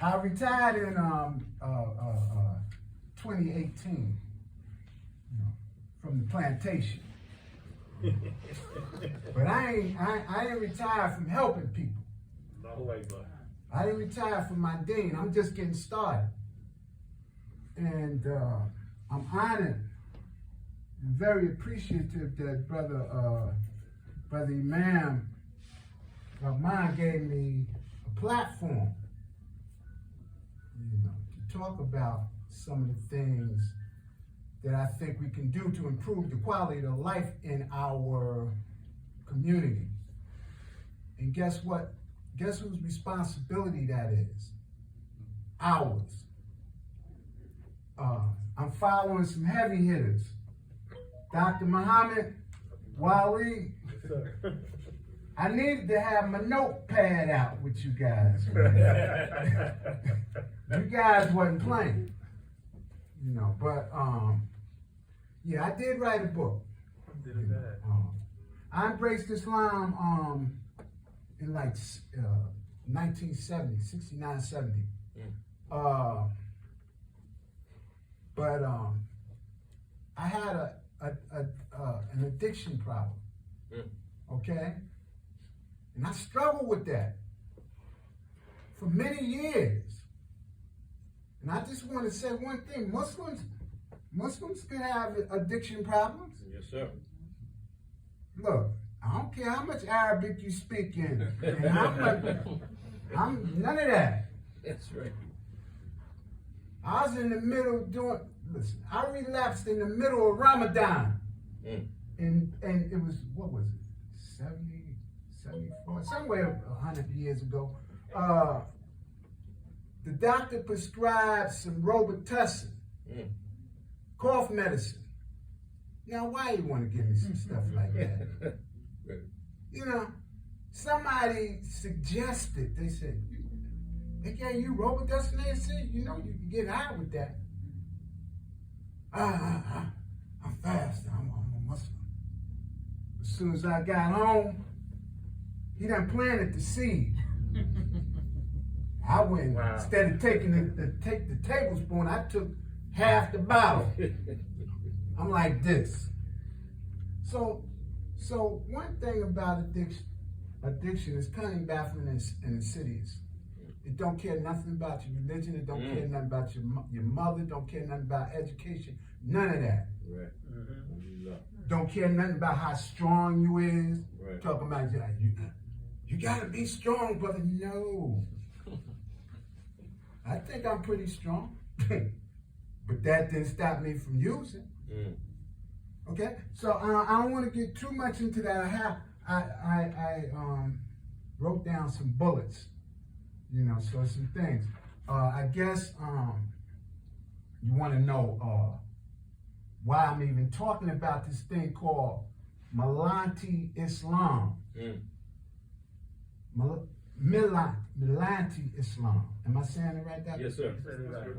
I retired in 2018, from the plantation. But I didn't retire from helping people. No way, bro. I didn't retire from my dean. I'm just getting started. And I'm honored and very appreciative that Brother Imam Rahman gave me a platform, to talk about some of the things that I think we can do to improve the quality of life in our community. And guess what? Guess whose responsibility that is? Ours. I'm following some heavy hitters. Dr. Muhammad Wali. I needed to have my notepad out with you guys. You guys wasn't playing. But yeah, I did write a book. I embraced Islam in like 1970, 69, 70. But I had an addiction problem, okay? And I struggled with that for many years. And I just want to say one thing, Muslims can have addiction problems. Yes, sir. Look, I don't care how much Arabic you speak in, and I'm none of that. That's right. I was in the middle listen, I relapsed in the middle of Ramadan. And it was, what was it, 70, 74, somewhere 100 years ago. The doctor prescribed some Robitussin, cough medicine. Now, why you want to give me some stuff like that? Somebody suggested, they said, they gave you Robitussin, they said, you can get high with that. I'm fast, I'm a Muslim. As soon as I got home, he done planted the seed. I went, instead of taking the tablespoon, I took half the bottle. I'm like this. So one thing about addiction is cunning, baffling, and insidious. It don't care nothing about your religion. It don't care nothing about your mother. Don't care nothing about education. None of that. Right. Don't care nothing about how strong you is. Right. Talking about you gotta be strong, brother. No. I think I'm pretty strong, but that didn't stop me from using. Okay, so I don't want to get too much into that. I wrote down some bullets, so some things. I guess you want to know why I'm even talking about this thing called Milanti Islam. Milanti Islam. Am I saying it right, Doctor? Yes, sir.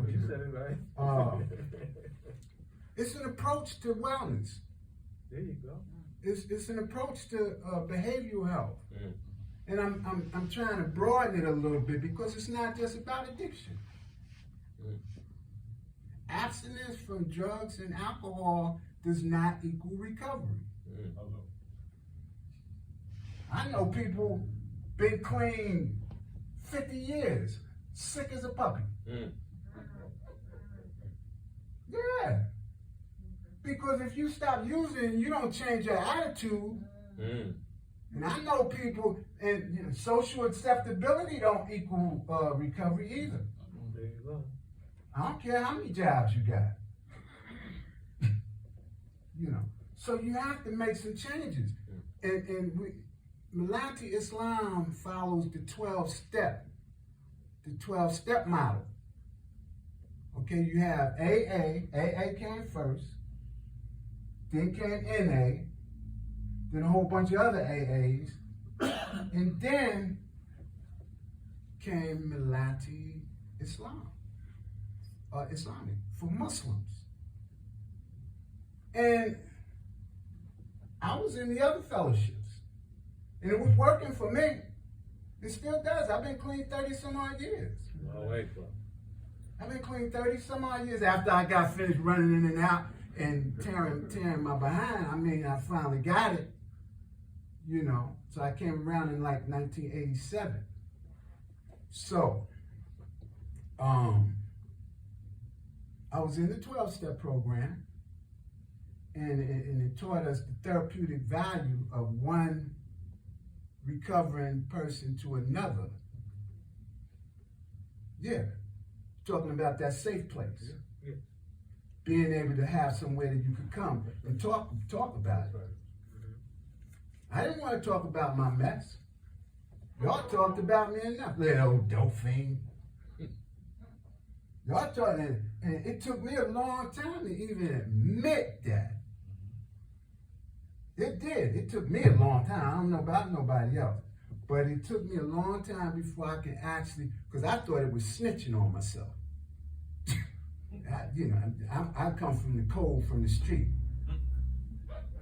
You said it right. It's an approach to wellness. There you go. It's an approach to behavioral health. And I'm trying to broaden it a little bit because it's not just about addiction. Abstinence from drugs and alcohol does not equal recovery. I know people been clean 50 years, sick as a puppy. Yeah. Because if you stop using, you don't change your attitude. And I know people, and social acceptability don't equal recovery either. There you go. I don't care how many jobs you got. So you have to make some changes. And Milanti Islam follows the 12-step model. Okay, you have AA came first, then came NA, then a whole bunch of other AAs, and then came Milanti Islam, Islamic, for Muslims. And I was in the other fellowships, and it was working for me. It still does. I've been clean 30 some odd years. Long way, bro. I've been clean 30 some odd years after I got finished running in and out and tearing my behind. I mean, I finally got it, you know. So I came around in like 1987. So, I was in the 12-step program, and it taught us the therapeutic value of one recovering person to another. Yeah, talking about that safe place. Yeah. Being able to have somewhere that you could come and talk about it. I didn't want to talk about my mess. Y'all talked about me enough, little old dope fiend. Y'all talked, and it took me a long time to even admit that. It did. It took me a long time. I don't know about nobody else. But it took me a long time before I could actually, because I thought it was snitching on myself. I come from the cold, from the street.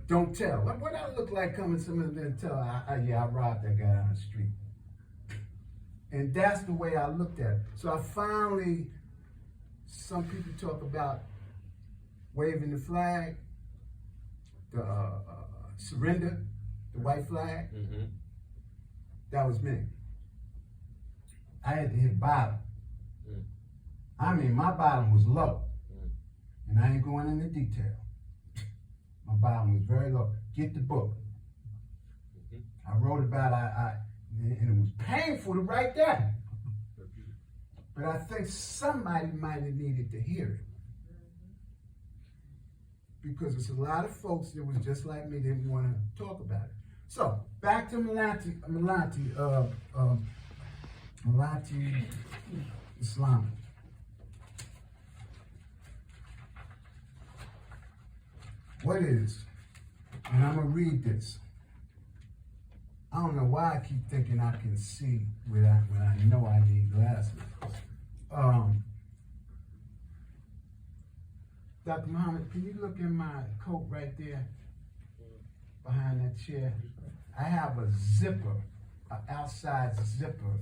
Don't tell. What I look like coming to them and tell, I robbed that guy on the street. And that's the way I looked at it. So I finally, some people talk about waving the flag, the surrender, the white flag. Mm-hmm. That was me. I had to hit bottom. Mm. I mean, my bottom was low. Mm. And I ain't going into detail. My bottom was very low. Get the book. Mm-hmm. I wrote about and it was painful to write that. But I think somebody might have needed to hear it. Because there's a lot of folks that was just like me, didn't want to talk about it. So, back to Malati Islamic. What is, and I'm going to read this. I don't know why I keep thinking I can see when I know I need glasses. Dr. Muhammad, can you look in my coat right there behind that chair? I have a zipper, an outside zipper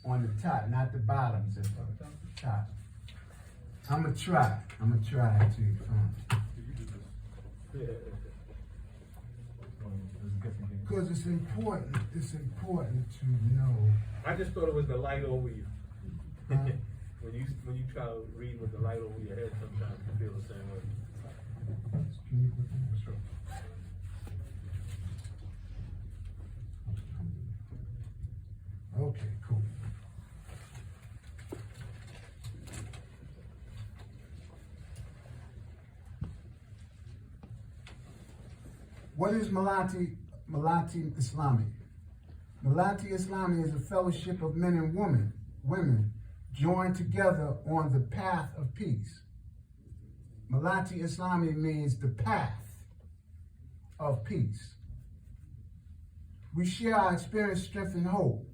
on the top, not the bottom zipper, the top. I'm gonna try to because it's important to know. I just thought it was the light over you. Huh? When you try to read with the light over your head, sometimes you feel the same way. Can you put that? Sure. Okay, cool. What is Malati Islami? Malati Islami is a fellowship of men and women joined together on the path of peace. Malati Islami means the path of peace. We share our experience, strength, and hope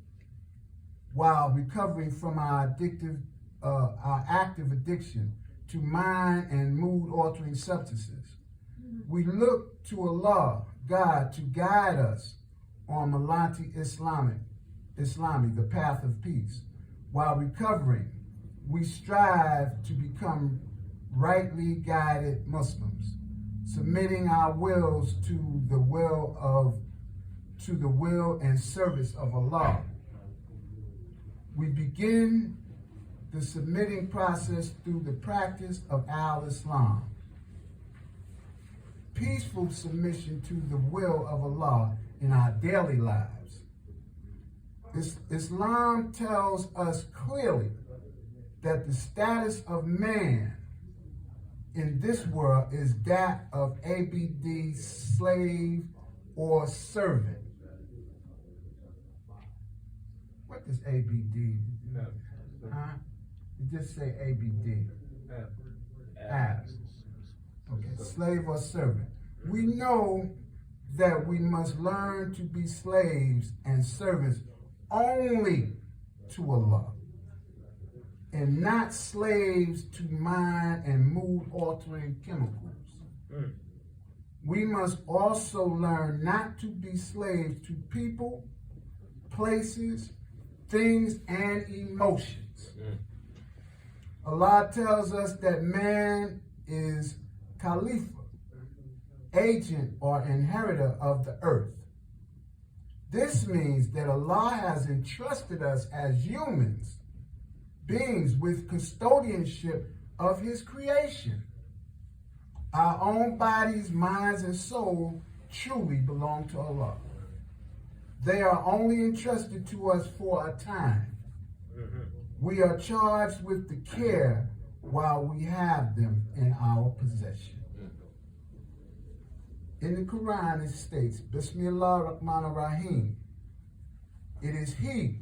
while recovering from our active addiction to mind and mood-altering substances. We look to Allah, God, to guide us on Malati Islami, the path of peace. While recovering, we strive to become rightly guided Muslims, submitting our wills to the will and service of Allah. We begin the submitting process through the practice of al-Islam, peaceful submission to the will of Allah in our daily lives. Islam tells us clearly that the status of man in this world is that of ABD, slave or servant. What does ABD? No. Huh? You just say ABD. Abs. Okay, slave or servant. We know that we must learn to be slaves and servants only to Allah, and not slaves to mind and mood-altering chemicals. we must also learn not to be slaves to people, places, things, and emotions. Allah tells us that man is Khalifa, agent or inheritor of the earth. This means that Allah has entrusted us as humans, beings with custodianship of His creation. Our own bodies, minds, and soul truly belong to Allah. They are only entrusted to us for a time. We are charged with the care while we have them in our possession. In the Quran it states, Bismillah ar-Rahman ar-Rahim. It is He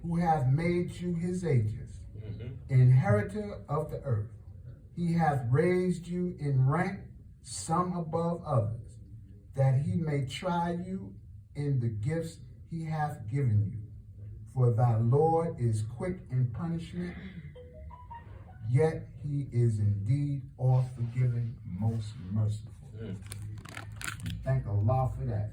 who hath made you His agents, inheritor of the earth. He hath raised you in rank, some above others, that He may try you in the gifts He hath given you. For thy Lord is quick in punishment, yet He is indeed all forgiving, most merciful. Thank Allah for that.